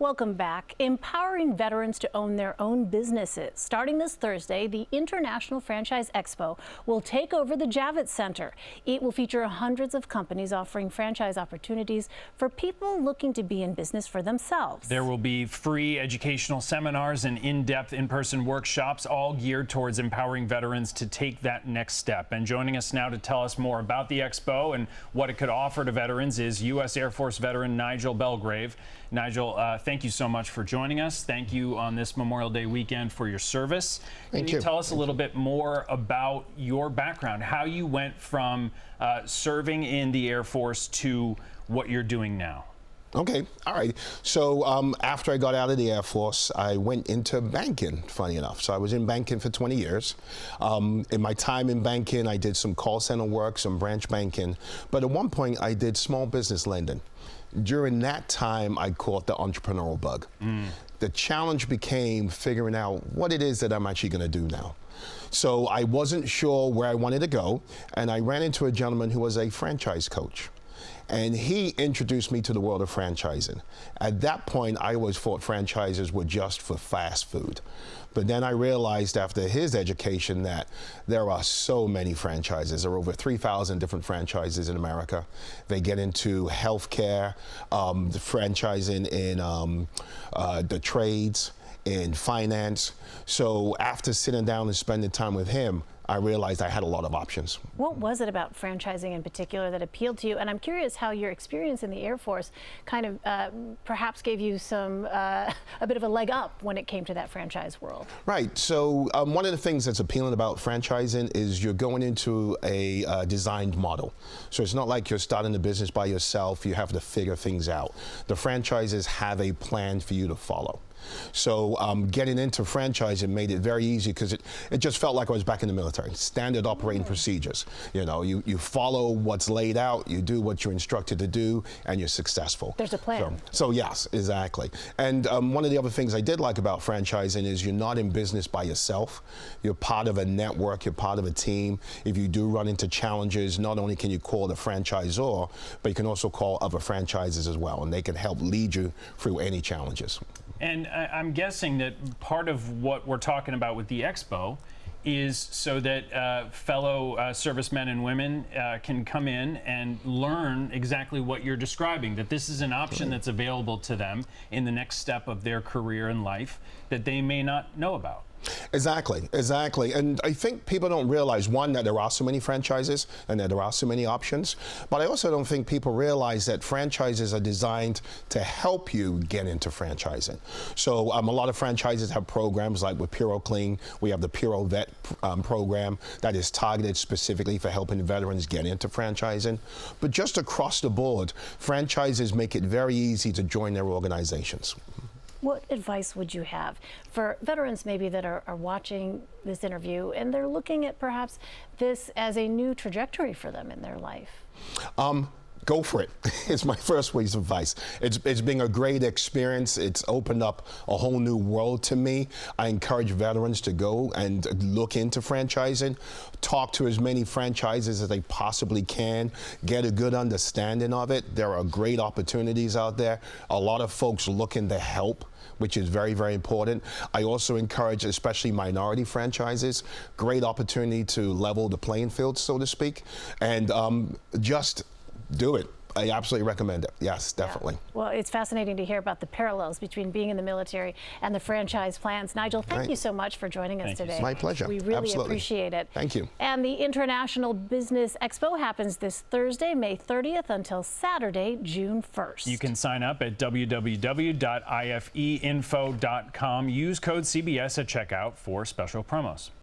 Welcome back. Empowering veterans to own their own businesses. Starting this Thursday, the International Franchise Expo will take over the Javits Center. It will feature hundreds of companies offering franchise opportunities for people looking to be in business for themselves. There will be free educational seminars and in-depth in-person workshops, all geared towards empowering veterans to take that next step. And joining us now to tell us more about the Expo and what it could offer to veterans is U.S. Air Force veteran Nigel Belgrave. Nigel, thank you so much for joining us. Thank you on this Memorial Day weekend for your service. Can you tell us a little bit more about your background, how you went from serving in the Air Force to what you're doing now? Okay, all right. So after I got out of the Air Force, I went into banking, funny enough. So I was in banking for 20 years. In my time in banking, I did some call center work, some branch banking. But at one point, I did small business lending. During that time, I caught the entrepreneurial bug. The challenge became figuring out what it is that I'm actually going to do now. So I wasn't sure where I wanted to go, and I ran into a gentleman who was a franchise coach. And he introduced me to the world of franchising. At that point, I always thought franchises were just for fast food. But then I realized after his education that there are so many franchises. There are over 3,000 different franchises in America. They get into healthcare, franchising in the trades, in finance. So after sitting down and spending time with him, I realized I had a lot of options. What was it about franchising in particular that appealed to you? And I'm curious how your experience in the Air Force kind of perhaps gave you some a bit of a leg up when it came to that franchise world. Right. So one of the things that's appealing about franchising is you're going into a designed model. So it's not like you're starting the business by yourself. You have to figure things out. The franchises have a plan for you to follow. So getting into franchising made it very easy because it just felt like I was back in the military. Standard operating procedures. You know, you follow what's laid out, you do what you're instructed to do, and you're successful. There's a plan. So yes, exactly. And one of the other things I did like about franchising is you're not in business by yourself. You're part of a network, you're part of a team. If you do run into challenges, not only can you call the franchisor, but you can also call other franchises as well, and they can help lead you through any challenges. And I'm guessing that part of what we're talking about with the Expo is so that fellow servicemen and women can come in and learn exactly what you're describing, that this is an option that's available to them in the next step of their career and life that they may not know about. Exactly, exactly. And I think people don't realize, one, that there are so many franchises and that there are so many options. But I also don't think people realize that franchises are designed to help you get into franchising. So a lot of franchises have programs like with Puro Clean. We have the Puro Vet program that is targeted specifically for helping veterans get into franchising. But just across the board, franchises make it very easy to join their organizations. What advice would you have for veterans maybe that are watching this interview and they're looking at perhaps this as a new trajectory for them in their life? Go for it. It's my first piece of advice. It's been a great experience. It's opened up a whole new world to me. I encourage veterans to go and look into franchising, talk to as many franchises as they possibly can, get a good understanding of it. There are great opportunities out there. A lot of folks looking to help, which is very, very important. I also encourage, especially minority franchises, great opportunity to level the playing field, so to speak, and just do it. I absolutely recommend it. Yes, definitely. Yeah. Well, it's fascinating to hear about the parallels between being in the military and the franchise plans. Nigel, thank you so much for joining us today. My pleasure. We really appreciate it. Thank you. And the International Business Expo happens this Thursday, May 30th until Saturday, June 1st. You can sign up at www.ifeinfo.com. Use code CBS at checkout for special promos.